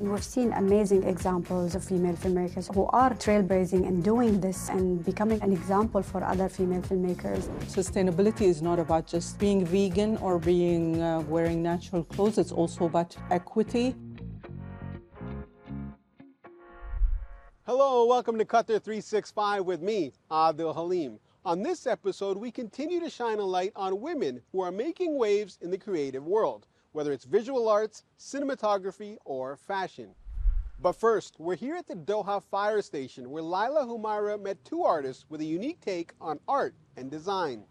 We've seen amazing examples of female filmmakers who are trailblazing and doing this and becoming an example for other female filmmakers. Sustainability is not about just being vegan or being wearing natural clothes. It's also about equity. Hello, welcome to Qatar 365 with me, Adil Halim. On this episode, we continue to shine a light on women who are making waves in the creative world, whether it's visual arts, cinematography, or fashion. But first, we're here at the Doha fire station where Laila Humaira met two artists with a unique take on art and design.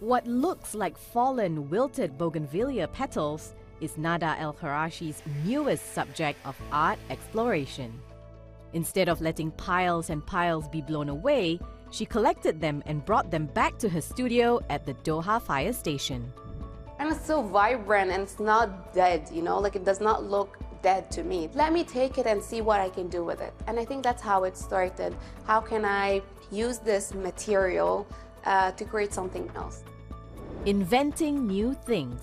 What looks like fallen, wilted bougainvillea petals is Nada El-Kharashi's newest subject of art exploration. Instead of letting piles and piles be blown away, she collected them and brought them back to her studio at the Doha fire station. And it's so vibrant and it's not dead, you know, like it does not look dead to me. Let me take it and see what I can do with it. And I think that's how it started. How can I use this material to create something else? Inventing new things.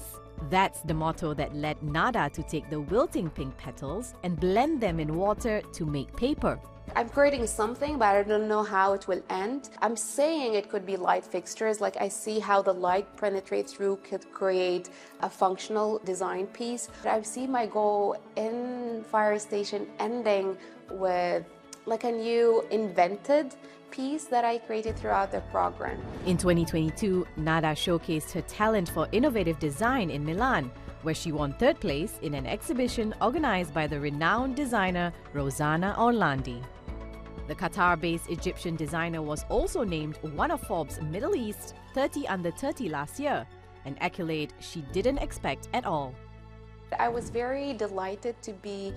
That's the motto that led Nada to take the wilting pink petals and blend them in water to make paper. I'm creating something, but I don't know how it will end. I'm saying it could be light fixtures, like I see how the light penetrates through could create a functional design piece. I see my goal in Fire Station ending with like a new invented piece that I created throughout the program. In 2022, Nada showcased her talent for innovative design in Milan, where she won third place in an exhibition organized by the renowned designer Rosanna Orlandi. The Qatar-based Egyptian designer was also named one of Forbes' Middle East 30 Under 30 last year, an accolade she didn't expect at all. I was very delighted to be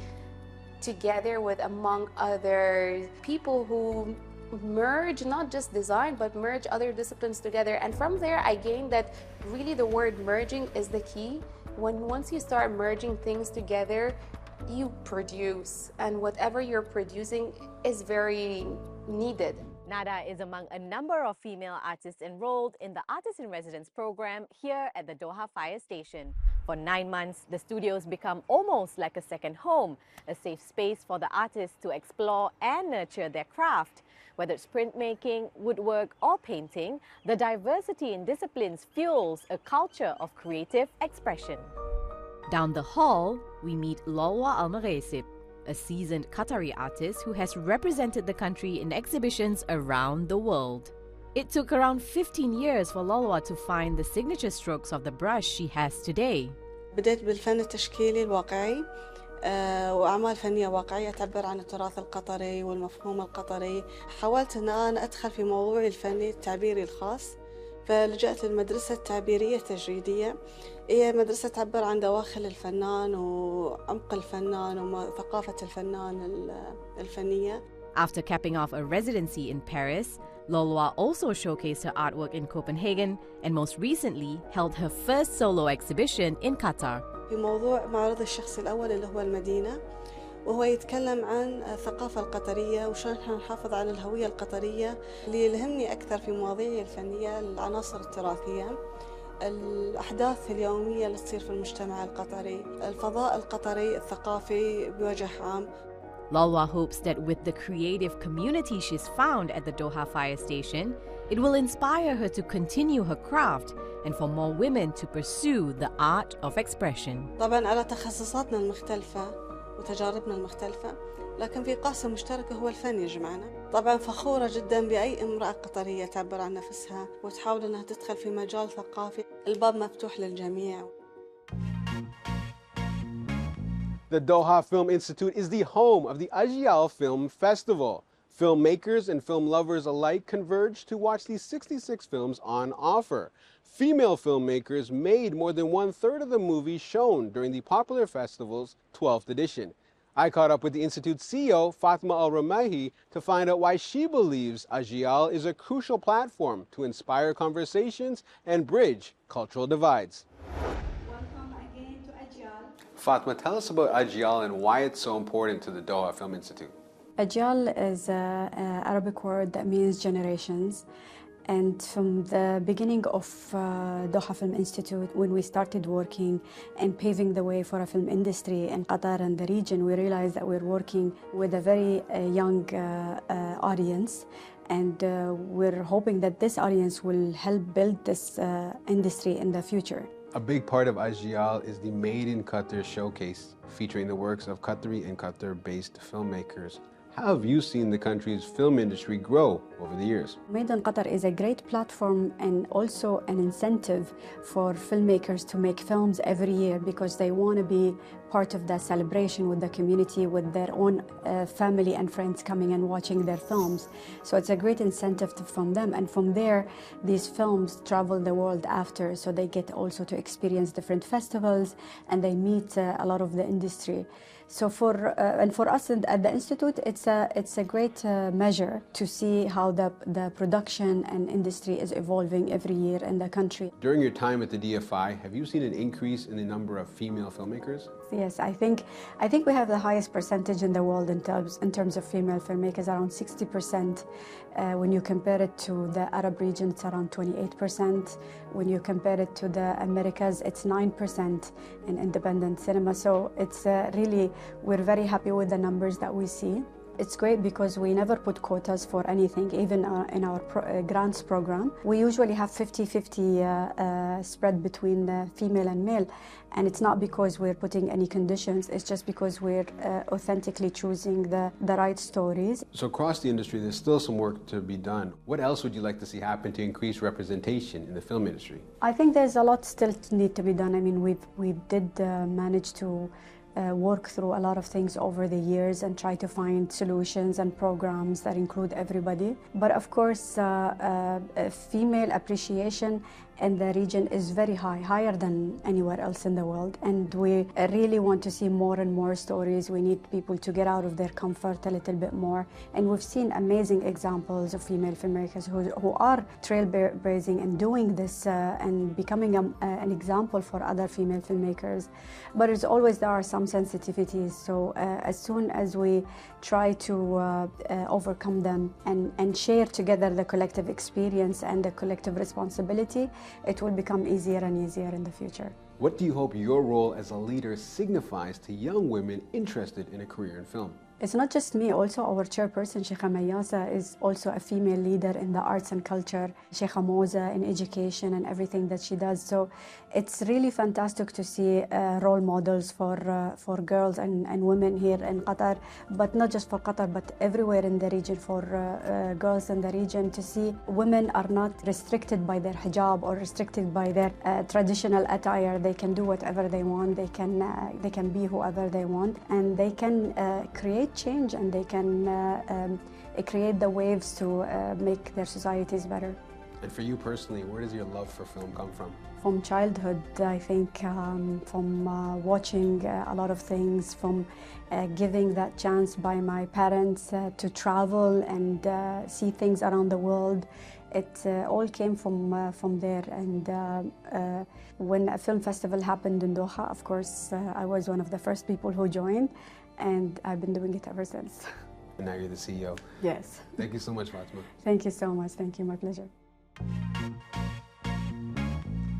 together with, among other people who merge not just design but merge other disciplines together, and from there I gained that really the word merging is the key. Once you start merging things together, you produce, and whatever you're producing is very needed. Nada is among a number of female artists enrolled in the Artist in Residence program here at the Doha Fire Station. For 9 months, the studio's become almost like a second home, a safe space for the artists to explore and nurture their craft. Whether it's printmaking, woodwork, or painting, the diversity in disciplines fuels a culture of creative expression. Down the hall, we meet Lolwa Al-Maresib, a seasoned Qatari artist who has represented the country in exhibitions around the world. It took around 15 years for Lolwa to find the signature strokes of the brush she has today. بدأت بالفن التشكيلي الواقعي وأعمال فنية واقعية تعبر عن التراث القطري والمفهوم القطري. حاولت أن أنا أدخل في موضوعي الفني التعبيري الخاص، فلجأت للمدرسة التعبيرية التجريدية. هي مدرسة تعبر عن دواخل الفنان وعمق الفنان وثقافة الفنان الفنية. After capping off a residency in Paris, Lolwa also showcased her artwork in Copenhagen and most recently held her first solo exhibition in Qatar. في موضوع معرض الشخص الأول اللي هو المدينة، وهو يتكلم عن الثقافة القطرية وشلون احنا نحافظ على الهوية القطرية. اللي يلهمني أكثر في مواضيعي الفنية العناصر التراثية، الأحداث اليومية اللي تصير في المجتمع القطري، الفضاء القطري الثقافي بوجه عام. Lolwa hopes that with the creative community she's found at the Doha Fire Station, it will inspire her to continue her craft and for more women to pursue the art of expression. طبعاً على تخصصاتنا المختلفة وتجاربنا المختلفة، لكن في قاسم مشترك هو الفن يجمعنا. طبعاً فخورة جداً بأي امرأة قطرية تعبر عن نفسها وتحاول أنها تدخل في مجال ثقافي. الباب مفتوح للجميع. The Doha Film Institute is the home of the Ajial Film Festival. Filmmakers and film lovers alike converge to watch these 66 films on offer. Female filmmakers made more than 1/3 of the movies shown during the popular festival's 12th edition. I caught up with the Institute's CEO, Fatma Al-Ramahi, to find out why she believes Ajial is a crucial platform to inspire conversations and bridge cultural divides. Fatma, tell us about Ajial and why it's so important to the Doha Film Institute. Ajial is an Arabic word that means generations. And from the beginning of Doha Film Institute, when we started working and paving the way for a film industry in Qatar and the region, we realized that we're working with a very young audience. And we're hoping that this audience will help build this industry in the future. A big part of Ajyal is the Made in Qatar showcase, featuring the works of Qatari and Qatar-based filmmakers. How have you seen the country's film industry grow over the years? Made in Qatar is a great platform and also an incentive for filmmakers to make films every year because they want to be part of the celebration with the community, with their own family and friends coming and watching their films. So it's a great incentive from them. And from there, these films travel the world after, so they get also to experience different festivals and they meet a lot of the industry. So for us at the Institute, it's a great measure to see how the production and industry is evolving every year in the country. During your time at the DFI, have you seen an increase in the number of female filmmakers? Yes, I think we have the highest percentage in the world in terms of female filmmakers, around 60%. When you compare it to the Arab region, it's around 28%. When you compare it to the Americas, it's 9% in independent cinema. So it's really, we're very happy with the numbers that we see. It's great because we never put quotas for anything, even in our grants program. We usually have 50-50 spread between the female and male. And it's not because we're putting any conditions, it's just because we're authentically choosing the right stories. So across the industry, there's still some work to be done. What else would you like to see happen to increase representation in the film industry? I think there's a lot still need to be done. I mean, we did manage to work through a lot of things over the years and try to find solutions and programs that include everybody. But of course, female appreciation in the region is very high, higher than anywhere else in the world. And we really want to see more and more stories. We need people to get out of their comfort a little bit more. And we've seen amazing examples of female filmmakers who are trailblazing and doing this and becoming an example for other female filmmakers. But as always, there are some sensitivities. So as soon as we try to overcome them and share together the collective experience and the collective responsibility, it will become easier and easier in the future. What do you hope your role as a leader signifies to young women interested in a career in film? It's not just me, also our chairperson, Sheikha Mayasa, is also a female leader in the arts and culture, Sheikha Moza in education and everything that she does. So it's really fantastic to see role models for girls and women here in Qatar, but not just for Qatar, but everywhere in the region, for girls in the region, to see women are not restricted by their hijab or restricted by their traditional attire. They can do whatever they want, they can be whoever they want, and they can create change, and they can create the waves to make their societies better. And for you personally, where does your love for film come from? From childhood, I think, from watching a lot of things, from giving that chance by my parents to travel and see things around the world. It all came from there. And when a film festival happened in Doha, of course, I was one of the first people who joined, and I've been doing it ever since. And now you're the CEO. Yes. Thank you so much, Fatima. Thank you so much. Thank you. My pleasure.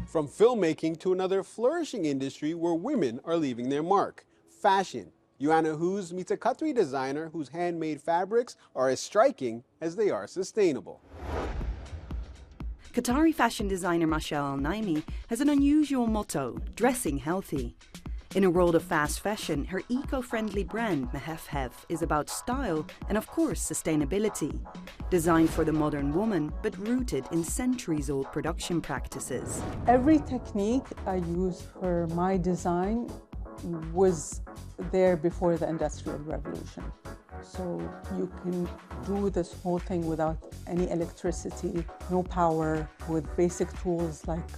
From filmmaking to another flourishing industry where women are leaving their mark, fashion. Joanna Hoos meets a Qatari designer whose handmade fabrics are as striking as they are sustainable. Qatari fashion designer Masha Al-Naimi has an unusual motto, dressing healthy. In a world of fast fashion, her eco-friendly brand, Mujer, is about style and, of course, sustainability. Designed for the modern woman, but rooted in centuries-old production practices. Every technique I use for my design was there before the Industrial Revolution. So you can do this whole thing without any electricity, no power, with basic tools like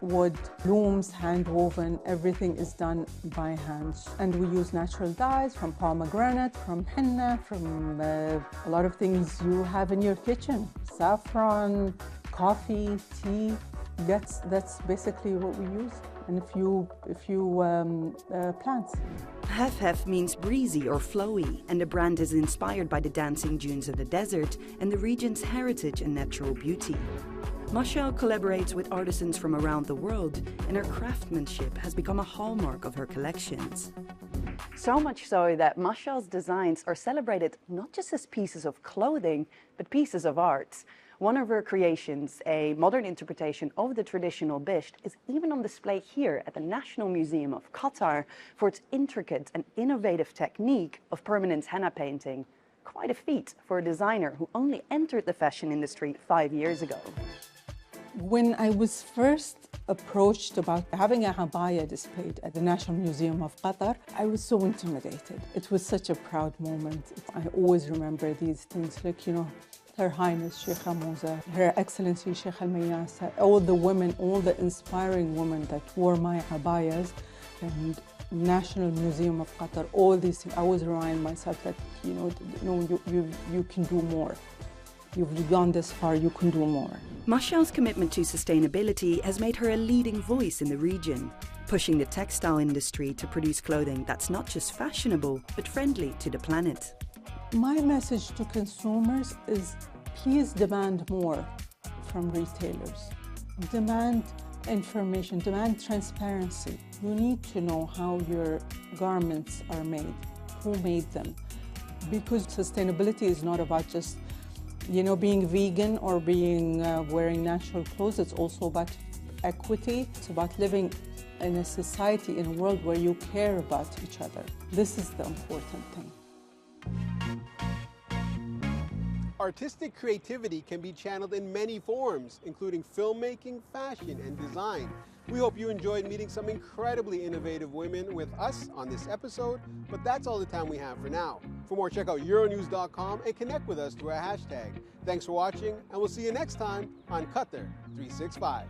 wood, looms, hand-woven. Everything is done by hand. And we use natural dyes from pomegranate, from henna, from a lot of things you have in your kitchen. Saffron, coffee, tea. That's basically what we use. And a few plants. Muhef means breezy or flowy, and the brand is inspired by the dancing dunes of the desert and the region's heritage and natural beauty. Mashal collaborates with artisans from around the world, and her craftsmanship has become a hallmark of her collections. So much so that Mashal's designs are celebrated not just as pieces of clothing, but pieces of art. One of her creations, a modern interpretation of the traditional bisht, is even on display here at the National Museum of Qatar for its intricate and innovative technique of permanent henna painting. Quite a feat for a designer who only entered the fashion industry 5 years ago. When I was first approached about having a habaya displayed at the National Museum of Qatar, I was so intimidated. It was such a proud moment. I always remember these things, like, Her Highness Sheikha Musa, Her Excellency Sheikh Al-Mayasa, all the women, all the inspiring women that wore my habayas, and National Museum of Qatar, all these things. I was reminding myself that, you can do more. You've gone this far, you can do more. Mashal's commitment to sustainability has made her a leading voice in the region, pushing the textile industry to produce clothing that's not just fashionable, but friendly to the planet. My message to consumers is, please demand more from retailers. Demand information, demand transparency. You need to know how your garments are made, who made them. Because sustainability is not about just being vegan or being wearing natural clothes. It's also about equity. It's about living in a society, in a world where you care about each other. This is the important thing. Artistic creativity can be channeled in many forms, including filmmaking, fashion, and design. We hope you enjoyed meeting some incredibly innovative women with us on this episode, but that's all the time we have for now. For more, check out Euronews.com and connect with us through our hashtag. Thanks for watching, and we'll see you next time on Qatar 365.